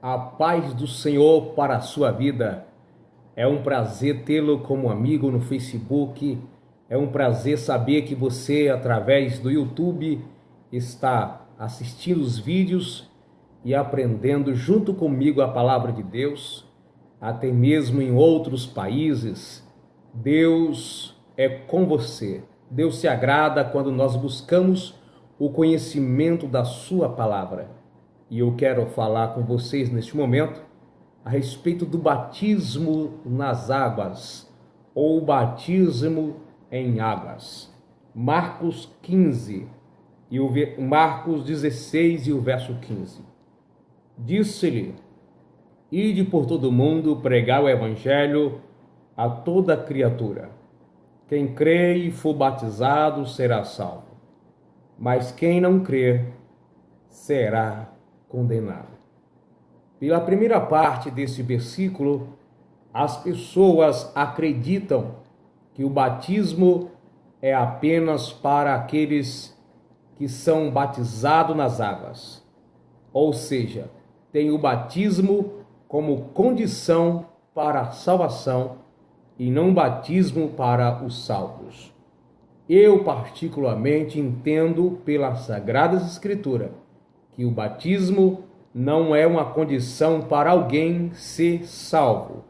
A paz do Senhor para a sua vida. É um prazer tê-lo como amigo no Facebook. É um prazer saber que você, através do YouTube, está assistindo os vídeos e aprendendo junto comigo a palavra de Deus, até mesmo em outros países. Deus é com você. Deus se agrada quando nós buscamos o conhecimento da sua palavra. E eu quero falar com vocês neste momento a respeito do batismo nas águas, ou batismo em águas. Marcos 15, Marcos 16 e o verso 15. Disse-lhe: Ide por todo o mundo pregar o evangelho a toda criatura. Quem crê e for batizado será salvo, mas quem não crer será condenado. Pela primeira parte desse versículo, as pessoas acreditam que o batismo é apenas para aqueles que são batizados nas águas. Ou seja, tem o batismo como condição para a salvação e não batismo para os salvos. Eu particularmente entendo pela Sagradas Escrituras que o batismo não é uma condição para alguém ser salvo,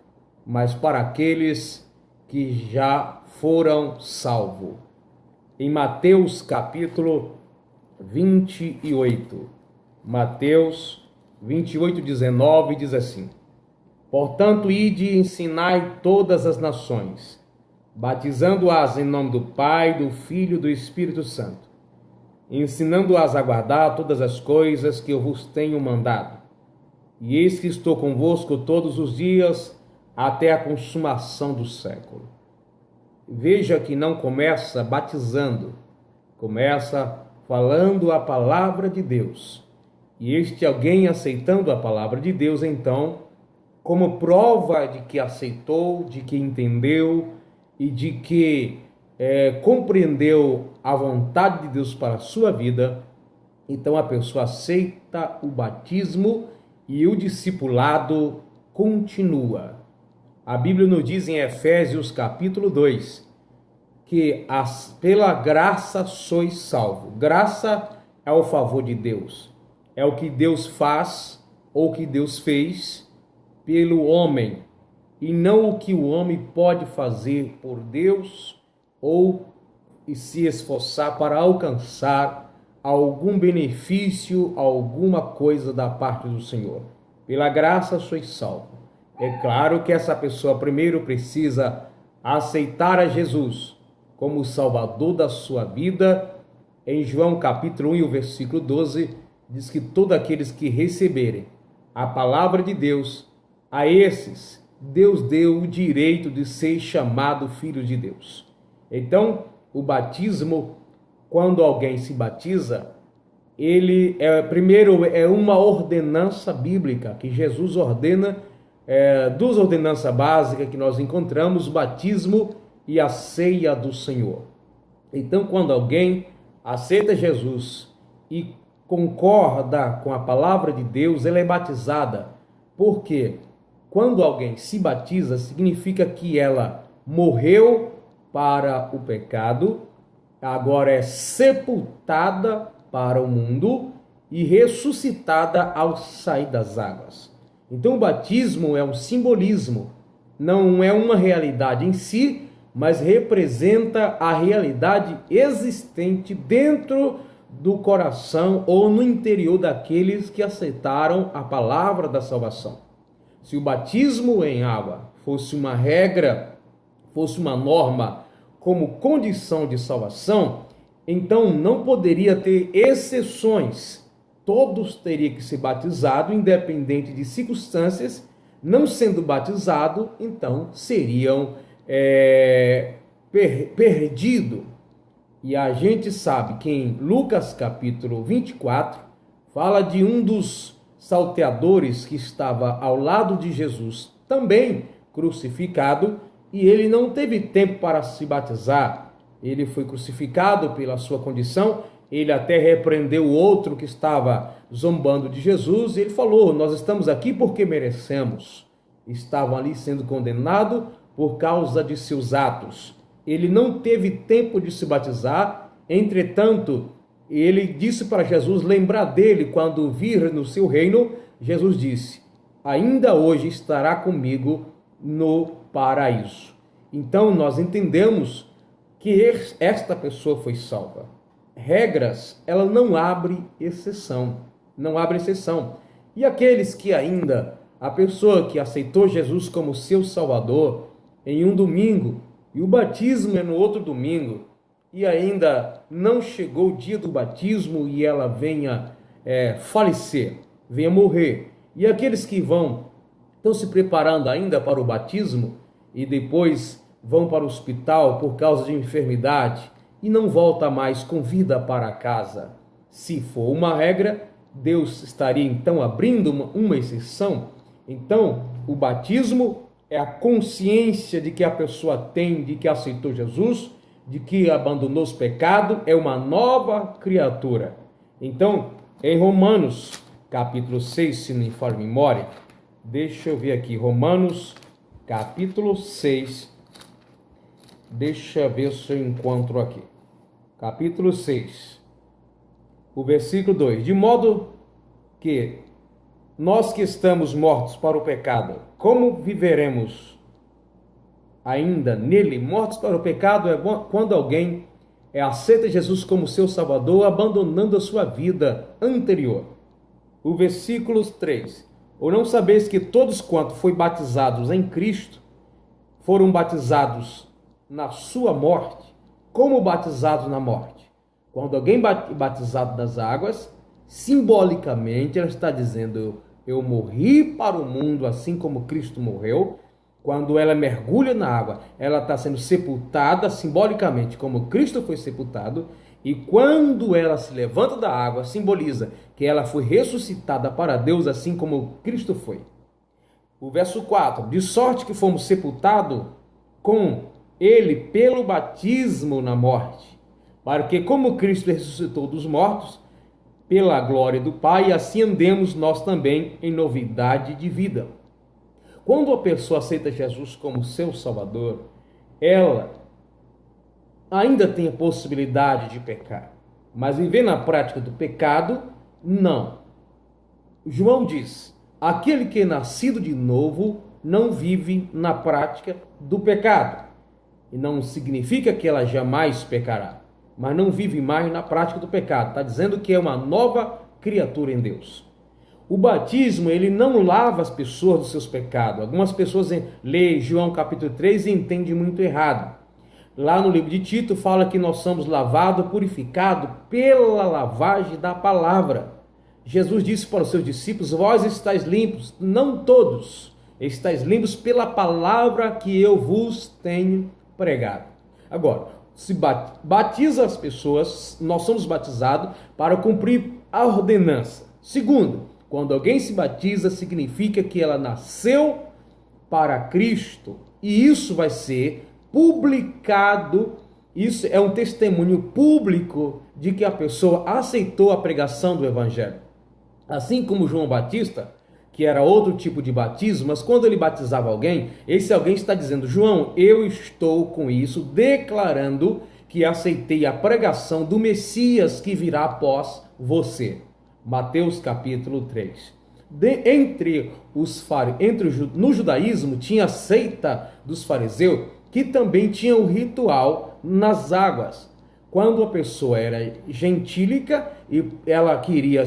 mas para aqueles que já foram salvos. Em Mateus capítulo 28, Mateus 28, 19 diz assim: Portanto, ide e ensinai todas as nações, batizando-as em nome do Pai, do Filho e do Espírito Santo, ensinando-as a guardar todas as coisas que eu vos tenho mandado. E eis que estou convosco todos os dias, até a consumação do século. Veja que não começa batizando, começa falando a palavra de Deus. E este alguém aceitando a palavra de Deus, então, como prova de que aceitou, de que entendeu e de que compreendeu a vontade de Deus para a sua vida, então a pessoa aceita o batismo e o discipulado continua. A Bíblia nos diz em Efésios capítulo 2 que pela graça sois salvos. Graça é o favor de Deus, é o que Deus faz ou que Deus fez pelo homem, e não o que o homem pode fazer por Deus ou se esforçar para alcançar algum benefício, alguma coisa da parte do Senhor. Pela graça sois salvo. É claro que essa pessoa primeiro precisa aceitar a Jesus como o Salvador da sua vida. Em João capítulo 1 e o versículo 12, diz que todos aqueles que receberem a palavra de Deus, a esses Deus deu o direito de ser chamado filho de Deus. Então, o batismo, quando alguém se batiza, ele primeiro é uma ordenança bíblica que Jesus ordena, duas ordenanças básicas que nós encontramos: o batismo e a ceia do Senhor. Então, quando alguém aceita Jesus e concorda com a palavra de Deus, ela é batizada. Por quê? Quando alguém se batiza, significa que ela morreu para o pecado, agora é sepultada para o mundo e ressuscitada ao sair das águas. Então o batismo é um simbolismo, não é uma realidade em si, mas representa a realidade existente dentro do coração ou no interior daqueles que aceitaram a palavra da salvação. Se o batismo em água fosse uma regra, fosse uma norma como condição de salvação, então não poderia ter exceções. Todos teriam que ser batizados, independente de circunstâncias. Não sendo batizados, então seriam perdidos. E a gente sabe que em Lucas capítulo 24, fala de um dos salteadores que estava ao lado de Jesus, também crucificado, e ele não teve tempo para se batizar. Ele foi crucificado pela sua condição ele até repreendeu o outro que estava zombando de Jesus, e ele falou: nós estamos aqui porque merecemos. Estavam ali sendo condenados por causa de seus atos. Ele não teve tempo de se batizar, entretanto, ele disse para Jesus lembrar dele quando vir no seu reino. Jesus disse: ainda hoje estará comigo no paraíso. Então nós entendemos que esta pessoa foi salva. Regras, ela não abre exceção, não abre exceção. E aqueles que ainda, a pessoa que aceitou Jesus como seu Salvador em um domingo, e o batismo é no outro domingo, e ainda não chegou o dia do batismo e ela venha falecer, venha morrer. E aqueles que estão se preparando ainda para o batismo e depois vão para o hospital por causa de enfermidade e não volta mais com vida para casa. Se for uma regra, Deus estaria então abrindo uma exceção. Então, o batismo é a consciência de que a pessoa tem, de que aceitou Jesus, de que abandonou os pecados, é uma nova criatura. Então, em Romanos, capítulo 6, se não me falha a memória, deixa eu ver aqui, Romanos, capítulo 6, deixa eu ver se eu encontro aqui. Capítulo 6, o versículo 2. De modo que nós que estamos mortos para o pecado, como viveremos ainda nele? Mortos para o pecado é quando alguém aceita Jesus como seu Salvador, abandonando a sua vida anterior. O versículo 3. Ou não sabeis que todos quantos foram batizados em Cristo, foram batizados na sua morte? Como batizados na morte? Quando alguém batizado das águas, simbolicamente ela está dizendo: eu morri para o mundo assim como Cristo morreu. Quando ela mergulha na água, ela está sendo sepultada simbolicamente como Cristo foi sepultado. E quando ela se levanta da água, simboliza que ela foi ressuscitada para Deus assim como Cristo foi. O verso 4. De sorte que fomos sepultados com ele pelo batismo na morte, para que como Cristo ressuscitou dos mortos, pela glória do Pai, assim andemos nós também em novidade de vida. Quando a pessoa aceita Jesus como seu Salvador, ela ainda tem a possibilidade de pecar, mas viver na prática do pecado, não. João diz: aquele que é nascido de novo não vive na prática do pecado. E não significa que ela jamais pecará, mas não vive mais na prática do pecado. Está dizendo que é uma nova criatura em Deus. O batismo, ele não lava as pessoas dos seus pecados. Algumas pessoas leem João capítulo 3 e entendem muito errado. Lá no livro de Tito fala que nós somos lavados, purificados pela lavagem da palavra. Jesus disse para os seus discípulos: vós estáis limpos, não todos, estáis limpos pela palavra que eu vos tenho pregado. Agora, se batiza as pessoas, nós somos batizados para cumprir a ordenança. Segundo, quando alguém se batiza, significa que ela nasceu para Cristo, e isso vai ser publicado. Isso é um testemunho público de que a pessoa aceitou a pregação do Evangelho. Assim como João Batista, que era outro tipo de batismo, mas quando ele batizava alguém, esse alguém está dizendo: João, eu estou com isso, declarando que aceitei a pregação do Messias que virá após você. Mateus capítulo 3. No judaísmo tinha a seita dos fariseus, que também tinha o ritual nas águas. Quando a pessoa era gentílica e ela queria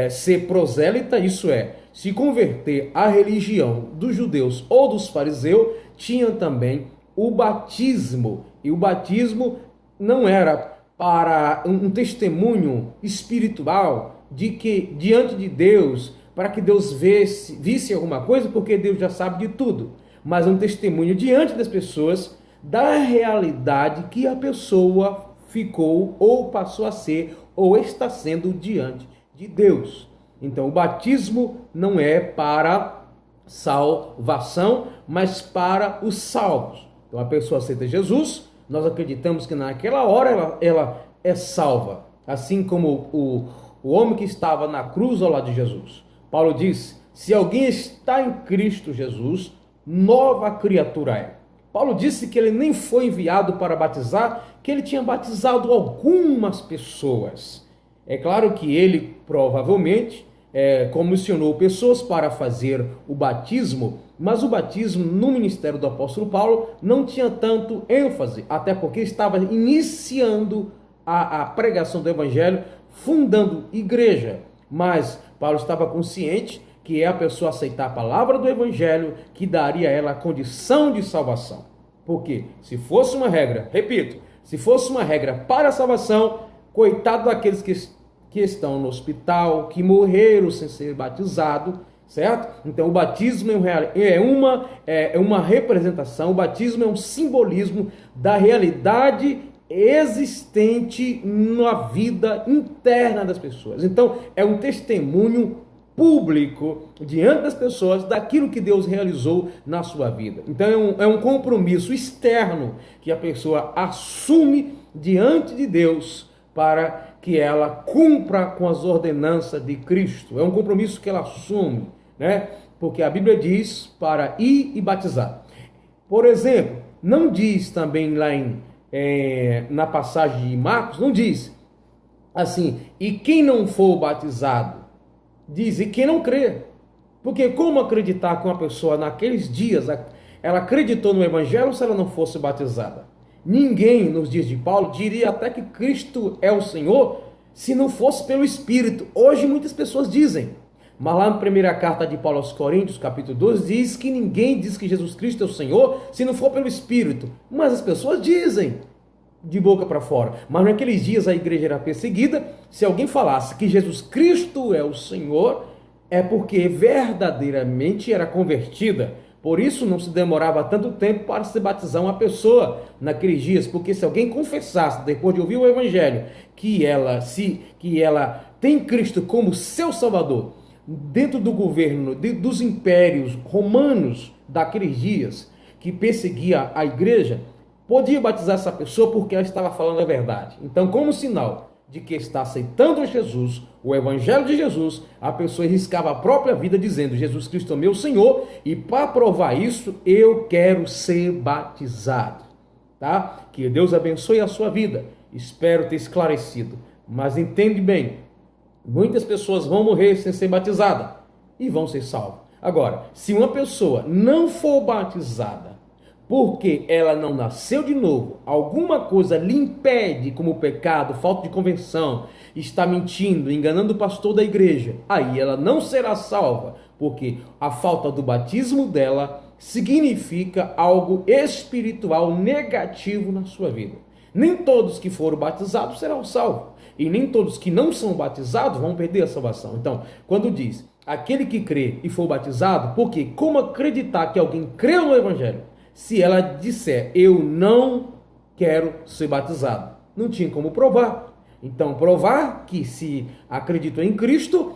ser prosélita, isso é, se converter à religião dos judeus ou dos fariseus, tinha também o batismo. E o batismo não era para um testemunho espiritual de que diante de Deus, para que Deus visse alguma coisa, porque Deus já sabe de tudo, mas um testemunho diante das pessoas da realidade que a pessoa ficou ou passou a ser ou está sendo diante de Deus. Então o batismo não é para salvação, mas para os salvos. Então a pessoa aceita Jesus, nós acreditamos que naquela hora ela é salva. assim como o homem que estava na cruz ao lado de Jesus. Paulo diz: se alguém está em Cristo Jesus, nova criatura é. Paulo disse que ele nem foi enviado para batizar, que ele tinha batizado algumas pessoas. É claro que ele provavelmente comissionou pessoas para fazer o batismo, mas o batismo no ministério do apóstolo Paulo não tinha tanto ênfase, até porque estava iniciando a pregação do evangelho, fundando igreja. Mas Paulo estava consciente que é a pessoa aceitar a palavra do evangelho que daria a ela a condição de salvação. Porque se fosse uma regra, repito, se fosse uma regra para a salvação, coitado daqueles que estão no hospital, que morreram sem ser batizado, certo? Então o batismo é uma representação, o batismo é um simbolismo da realidade existente na vida interna das pessoas. Então é um testemunho público diante das pessoas daquilo que Deus realizou na sua vida. Então é um compromisso externo que a pessoa assume diante de Deus para que ela cumpra com as ordenanças de Cristo. É um compromisso que ela assume, né? Porque a Bíblia diz para ir e batizar. Por exemplo, não diz também lá na passagem de Marcos, não diz assim: e quem não for batizado? Diz: e quem não crê? Porque como acreditar que uma pessoa naqueles dias ela acreditou no evangelho se ela não fosse batizada? Ninguém nos dias de Paulo diria até que Cristo é o Senhor se não fosse pelo Espírito. Hoje muitas pessoas dizem, mas lá na primeira carta de Paulo aos Coríntios, capítulo 12, diz que ninguém diz que Jesus Cristo é o Senhor se não for pelo Espírito. Mas as pessoas dizem de boca para fora. Mas naqueles dias a igreja era perseguida. Se alguém falasse que Jesus Cristo é o Senhor, é porque verdadeiramente era convertida. Por isso não se demorava tanto tempo para se batizar uma pessoa naqueles dias, porque se alguém confessasse, depois de ouvir o evangelho, que ela tem Cristo como seu Salvador, dentro do governo dos impérios romanos daqueles dias, que perseguia a igreja, podia batizar essa pessoa porque ela estava falando a verdade. Então, como sinal de que está aceitando Jesus, o evangelho de Jesus, a pessoa riscava a própria vida dizendo: Jesus Cristo é meu Senhor, e para provar isso, eu quero ser batizado. Tá? Que Deus abençoe a sua vida. Espero ter esclarecido. Mas entende bem, muitas pessoas vão morrer sem ser batizadas e vão ser salvas. Agora, se uma pessoa não for batizada porque ela não nasceu de novo, alguma coisa lhe impede, como pecado, falta de conversão, está mentindo, enganando o pastor da igreja, aí ela não será salva, porque a falta do batismo dela significa algo espiritual negativo na sua vida. Nem todos que foram batizados serão salvos, e nem todos que não são batizados vão perder a salvação. Então, quando diz aquele que crê e for batizado, porque como acreditar que alguém creu no evangelho se ela disser: eu não quero ser batizado? Não tinha como provar. Então, provar que se acreditou em Cristo,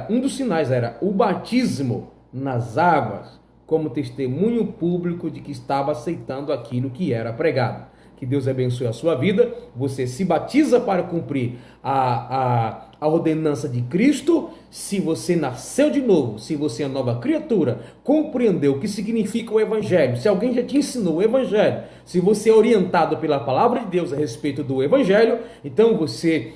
um dos sinais era o batismo nas águas, como testemunho público de que estava aceitando aquilo que era pregado. Que Deus abençoe a sua vida. Você se batiza para cumprir a ordenança de Cristo. Se você nasceu de novo, se você é nova criatura, compreendeu o que significa o evangelho, se alguém já te ensinou o evangelho, se você é orientado pela palavra de Deus a respeito do evangelho, então você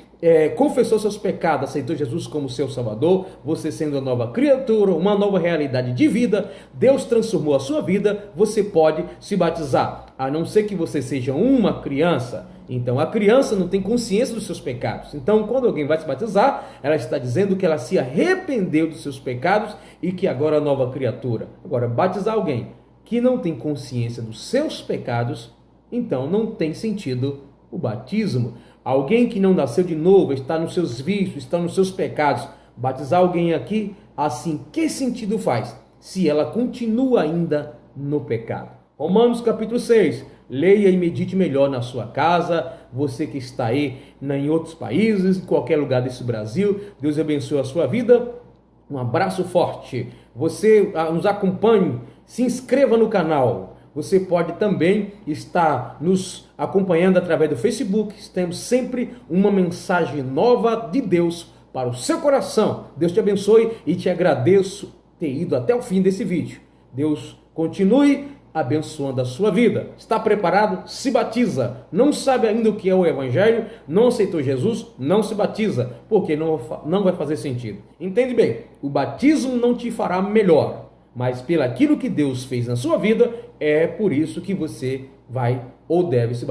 confessou seus pecados, aceitou Jesus como seu Salvador, você sendo uma nova criatura, uma nova realidade de vida, Deus transformou a sua vida, você pode se batizar, a não ser que você seja uma criança. Então a criança não tem consciência dos seus pecados. Então quando alguém vai se batizar, ela está dizendo que ela se arrependeu dos seus pecados e que agora é nova criatura. Agora, batizar alguém que não tem consciência dos seus pecados, então não tem sentido o batismo. Alguém que não nasceu de novo, está nos seus vícios, está nos seus pecados, batizar alguém aqui, assim, que sentido faz se ela continua ainda no pecado? Romanos capítulo 6, leia e medite melhor na sua casa, você que está aí em outros países, em qualquer lugar desse Brasil, Deus abençoe a sua vida, um abraço forte, você nos acompanhe, se inscreva no canal, Você pode também estar nos acompanhando através do Facebook. Temos sempre uma mensagem nova de Deus para o seu coração. Deus te abençoe e te agradeço ter ido até o fim desse vídeo. Deus continue abençoando a sua vida. Está preparado? Se batiza. Não sabe ainda o que é o Evangelho? Não aceitou Jesus? Não se batiza, porque não vai fazer sentido. Entende bem? O batismo não te fará melhor, mas pelo aquilo que Deus fez na sua vida, é por isso que você vai ou deve se batizar.